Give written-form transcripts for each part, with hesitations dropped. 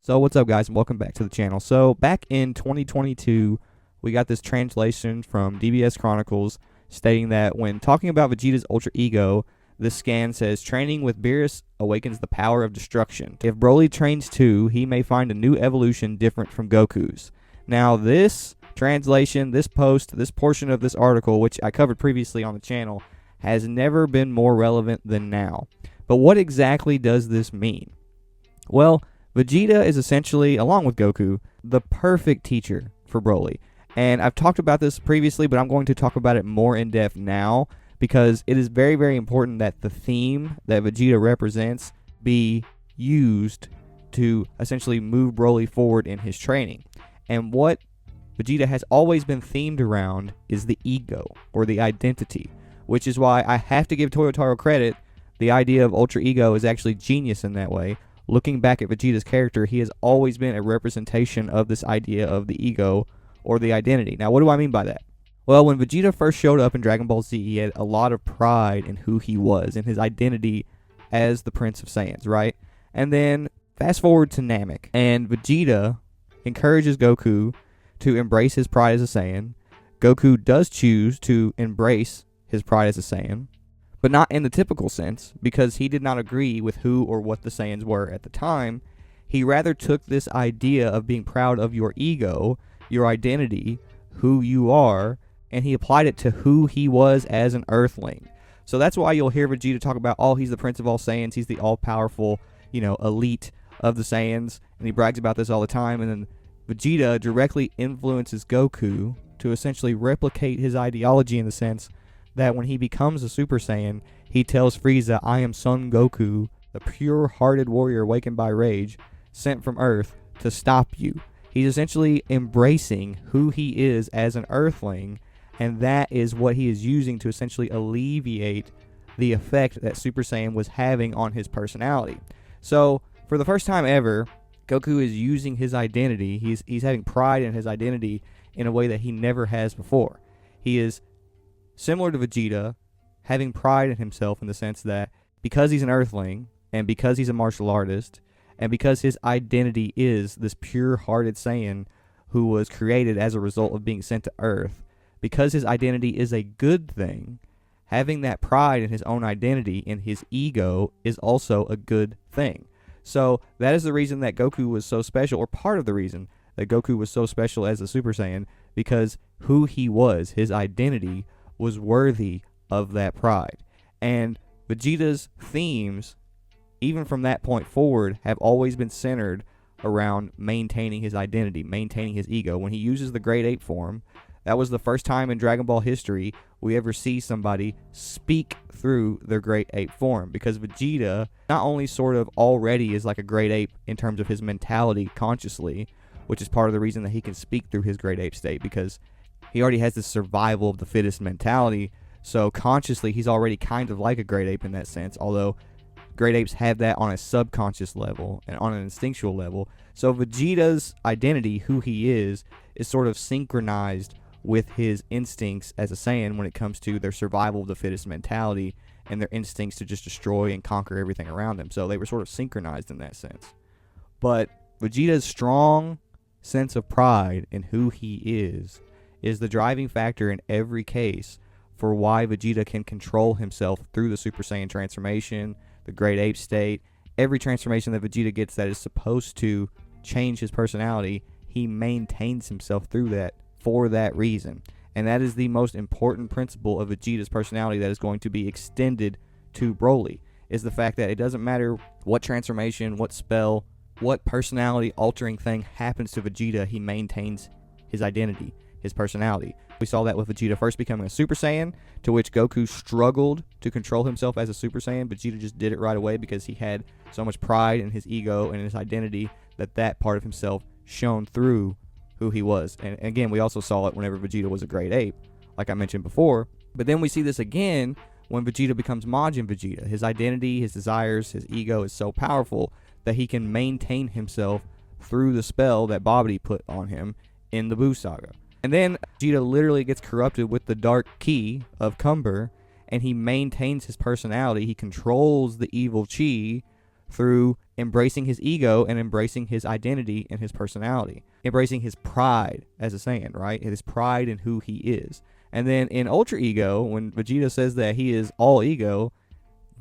So what's up, guys, and welcome back to the channel. So back in 2022, we got this translation from DBS Chronicles stating that when talking about Vegeta's ultra ego, this scan says, training with Beerus awakens the power of destruction. If Broly trains too, he may find a new evolution different from Goku's. Now this translation, this post, this portion of this article, which I covered previously on the channel, has never been more relevant than now. But what exactly does this mean? Well, Vegeta is essentially, along with Goku, the perfect teacher for Broly. And I've talked about this previously, but I'm going to talk about it more in depth now because it is very, very important that the theme that Vegeta represents be used to essentially move Broly forward in his training. And what Vegeta has always been themed around is the ego, or the identity, which is why I have to give Toyotaro credit. The idea of ultra ego is actually genius in that way. Looking back at Vegeta's character, he has always been a representation of this idea of the ego or the identity. Now, what do I mean by that? Well, when Vegeta first showed up in Dragon Ball Z, he had a lot of pride in who he was and his identity as the Prince of Saiyans, right? And then fast forward to Namek, and Vegeta encourages Goku to embrace his pride as a Saiyan. Goku does choose to embrace his pride as a Saiyan, but not in the typical sense, because he did not agree with who or what the Saiyans were at the time. He rather took this idea of being proud of your ego, your identity, who you are, and he applied it to who he was as an Earthling. So that's why you'll hear Vegeta talk about, oh, he's the Prince of all Saiyans, he's the all-powerful, elite of the Saiyans, and he brags about this all the time, and then Vegeta directly influences Goku to essentially replicate his ideology in the sense that when he becomes a Super Saiyan, he tells Frieza, I am Son Goku, the pure-hearted warrior awakened by rage, sent from Earth to stop you. He's essentially embracing who he is as an Earthling, and that is what he is using to essentially alleviate the effect that Super Saiyan was having on his personality. So, for the first time ever, Goku is using his identity, he's having pride in his identity in a way that he never has before. He is similar to Vegeta, having pride in himself in the sense that because he's an Earthling, and because he's a martial artist, and because his identity is this pure-hearted Saiyan who was created as a result of being sent to Earth, because his identity is a good thing, having that pride in his own identity, in his ego, is also a good thing. So that is the reason that Goku was so special, or part of the reason that Goku was so special as a Super Saiyan, because who he was, his identity, was worthy of that pride. And Vegeta's themes, even from that point forward, have always been centered around maintaining his identity, maintaining his ego. When he uses the Great Ape form, that was the first time in Dragon Ball history we ever see somebody speak through their Great Ape form, because Vegeta not only sort of already is like a Great Ape in terms of his mentality consciously, which is part of the reason that he can speak through his Great Ape state, because he already has this survival of the fittest mentality, so consciously he's already kind of like a Great Ape in that sense, although Great Apes have that on a subconscious level and on an instinctual level. So Vegeta's identity, who he is sort of synchronized with his instincts as a Saiyan when it comes to their survival of the fittest mentality and their instincts to just destroy and conquer everything around them. So they were sort of synchronized in that sense. But Vegeta's strong sense of pride in who he is the driving factor in every case for why Vegeta can control himself through the Super Saiyan transformation, the Great Ape state. Every transformation that Vegeta gets that is supposed to change his personality, he maintains himself through that for that reason. And that is the most important principle of Vegeta's personality that is going to be extended to Broly, is the fact that it doesn't matter what transformation, what spell, what personality altering thing happens to Vegeta, he maintains his identity, his personality. We saw that with Vegeta first becoming a Super Saiyan, to which Goku struggled to control himself as a Super Saiyan. Vegeta just did it right away because he had so much pride in his ego and his identity that part of himself shone through who he was. And again, we also saw it whenever Vegeta was a Great Ape, like I mentioned before. But then we see this again when Vegeta becomes Majin Vegeta. His identity, his desires, his ego is so powerful that he can maintain himself through the spell that Babidi put on him in the Buu Saga. And then Vegeta literally gets corrupted with the Dark Ki of Cumber, and he maintains his personality. He controls the evil chi through embracing his ego and embracing his identity and his personality, embracing his pride as a Saiyan, right? His pride in who he is. And then in Ultra Ego, when Vegeta says that he is all ego,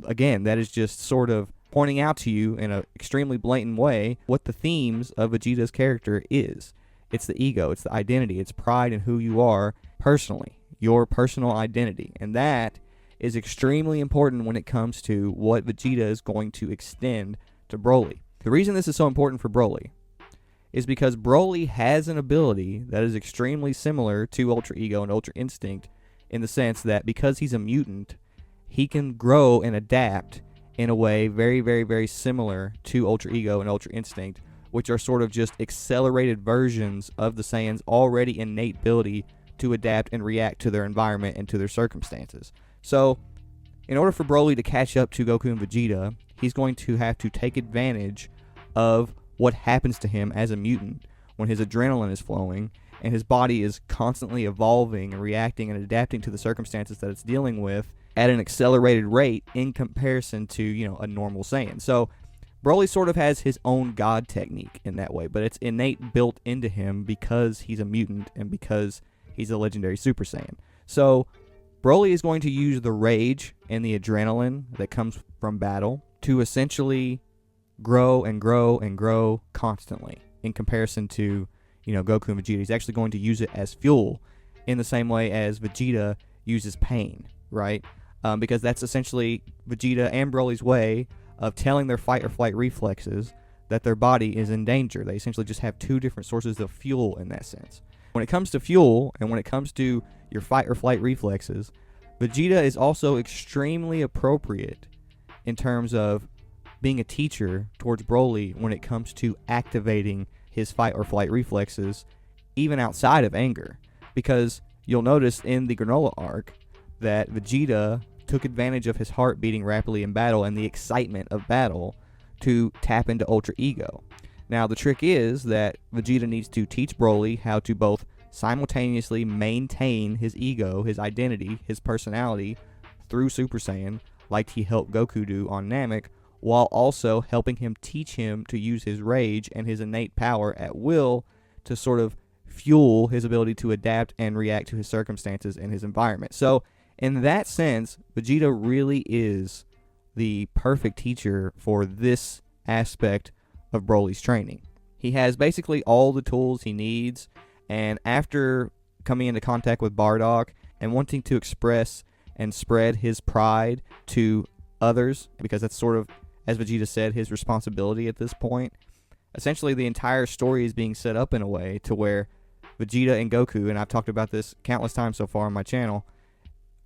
again, that is just sort of pointing out to you in an extremely blatant way what the themes of Vegeta's character is. It's the ego, it's the identity, it's pride in who you are personally, your personal identity. And that is extremely important when it comes to what Vegeta is going to extend to Broly. The reason this is so important for Broly is because Broly has an ability that is extremely similar to Ultra Ego and Ultra Instinct, in the sense that because he's a mutant, he can grow and adapt in a way very, very, very similar to Ultra Ego and Ultra Instinct, which are sort of just accelerated versions of the Saiyan's already innate ability to adapt and react to their environment and to their circumstances. So, in order for Broly to catch up to Goku and Vegeta, he's going to have to take advantage of what happens to him as a mutant when his adrenaline is flowing and his body is constantly evolving and reacting and adapting to the circumstances that it's dealing with at an accelerated rate in comparison to, a normal Saiyan. So Broly sort of has his own God technique in that way, but it's innate built into him because he's a mutant and because he's a legendary Super Saiyan. So Broly is going to use the rage and the adrenaline that comes from battle to essentially grow and grow and grow constantly in comparison to, Goku and Vegeta. He's actually going to use it as fuel in the same way as Vegeta uses pain, right? Because that's essentially Vegeta and Broly's way of telling their fight or flight reflexes that their body is in danger. They essentially just have two different sources of fuel in that sense. When it comes to fuel and when it comes to your fight or flight reflexes, Vegeta is also extremely appropriate in terms of being a teacher towards Broly when it comes to activating his fight or flight reflexes even outside of anger. Because you'll notice in the Granola arc that Vegeta took advantage of his heart beating rapidly in battle and the excitement of battle to tap into Ultra Ego. Now, the trick is that Vegeta needs to teach Broly how to both simultaneously maintain his ego, his identity, his personality through Super Saiyan, like he helped Goku do on Namek, while also helping him teach him to use his rage and his innate power at will to sort of fuel his ability to adapt and react to his circumstances and his environment. So, in that sense, Vegeta really is the perfect teacher for this aspect of Broly's training. He has basically all the tools he needs, and after coming into contact with Bardock and wanting to express and spread his pride to others, because that's sort of, as Vegeta said, his responsibility at this point, essentially the entire story is being set up in a way to where Vegeta and Goku, and I've talked about this countless times so far on my channel,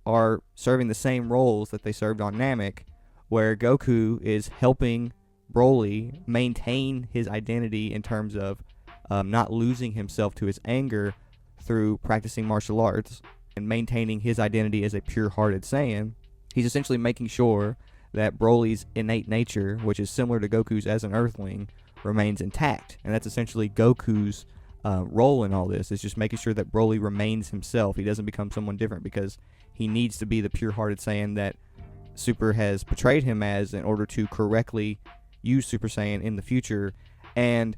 are serving the same roles that they served on Namek, where Goku is helping Broly maintain his identity in terms of not losing himself to his anger through practicing martial arts and maintaining his identity as a pure-hearted Saiyan. He's essentially making sure that Broly's innate nature, which is similar to Goku's as an Earthling, remains intact. And that's essentially Goku's role in all this, is just making sure that Broly remains himself. He doesn't become someone different because he needs to be the pure-hearted Saiyan that Super has portrayed him as in order to correctly use Super Saiyan in the future. And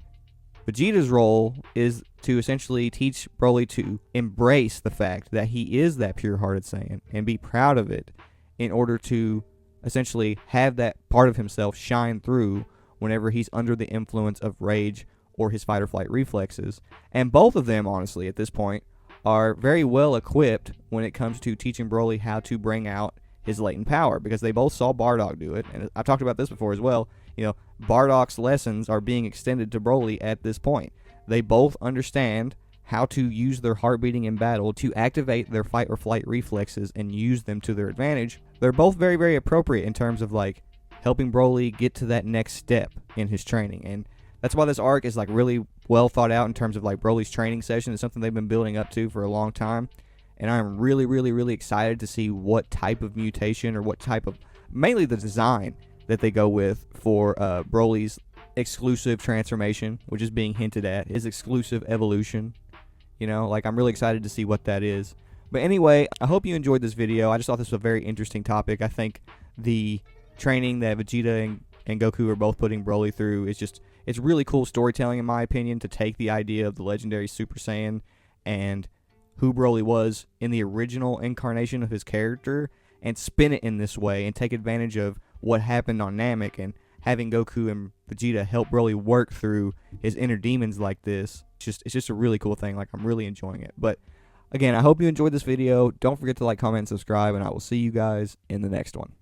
Vegeta's role is to essentially teach Broly to embrace the fact that he is that pure-hearted Saiyan and be proud of it in order to essentially have that part of himself shine through whenever he's under the influence of rage or his fight or flight reflexes. And both of them, honestly, at this point, are very well equipped when it comes to teaching Broly how to bring out his latent power, because they both saw Bardock do it. And I've talked about this before as well. Bardock's lessons are being extended to Broly at this point. They both understand how to use their heart beating in battle to activate their fight or flight reflexes and use them to their advantage. They're both very, very appropriate in terms of helping Broly get to that next step in his training. And that's why this arc is really well thought out in terms of Broly's training session. It's something they've been building up to for a long time. And I'm really, really, really excited to see what type of mutation or what type of, mainly the design that they go with for Broly's exclusive transformation, which is being hinted at, his exclusive evolution. I'm really excited to see what that is. But anyway, I hope you enjoyed this video. I just thought this was a very interesting topic. I think the training that Vegeta and and Goku are both putting Broly through. It's really cool storytelling, in my opinion, to take the idea of the legendary Super Saiyan and who Broly was in the original incarnation of his character and spin it in this way and take advantage of what happened on Namek, and having Goku and Vegeta help Broly work through his inner demons like this. It's just a really cool thing. Like, I'm really enjoying it. But again, I hope you enjoyed this video. Don't forget to like, comment, and subscribe, and I will see you guys in the next one.